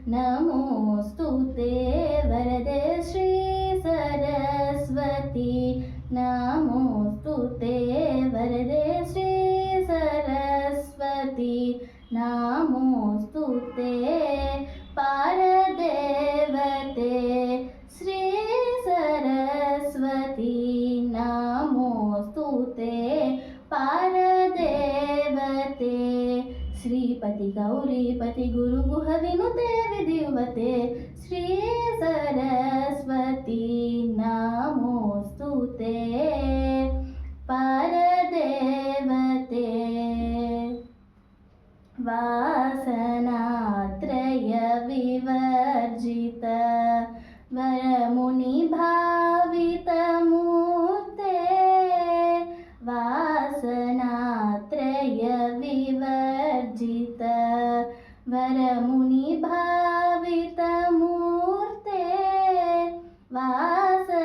नमोऽस्तु ते वरदे श्री सरस्वती नमोऽस्तु ते वरदे श्री सरस्वती नमोऽस्तु ते पारदेवते श्री सरस्वती नमोऽस्तु ते पारदेवते श्रीपति गौरीपति गुरुगुह विनुते विधिवते श्री सरस्वती नमोऽस्तु ते पारदेवते वासनात्रय विवर्जित वरमुनि भावित मूर्ते वासनात्रय विवर्जित वरमुनि भावित मूर्ते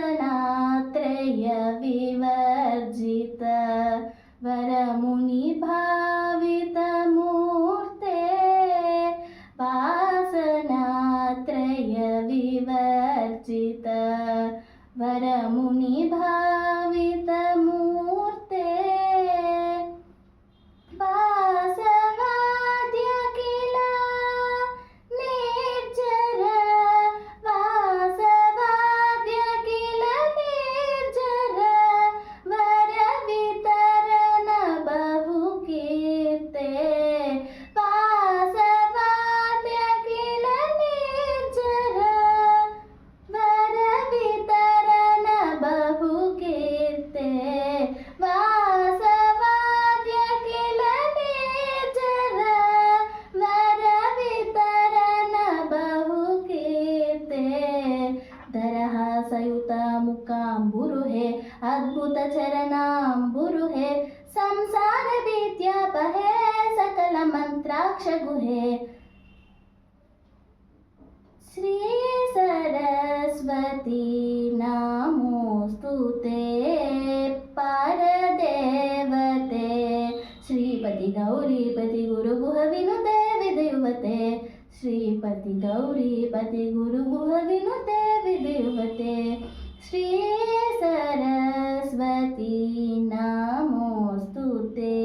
वासनात्रय विवर्जित वरमुनि भावित मूर्ते वासनात्रय विवर्जित वरमुनि भावित मूर्ते वासवाद्य किल निर्जर वासवाद्य किल निर्जर वर वितरण बहुकीर्ते वासवाद्य किल निर्जर वर वितरण बहुकीर्ते वासवाद्य किल निर्जर वर वितरण बहुकीर्ते दरहासयुत मुखांबुरु हे अद्भुत चरणांबुरु हे संसार भीत्यापहे सकल मंत्राक्ष गुहे श्री सरस्वती नमोऽस्तु ते पारदेवते श्रीपति गौरीपति गुरुगुह विनुते विधिवते श्रीपति गौरीपति गुरुगुह विनुते विधिवते श्री सरस्वती नमोऽस्तु ते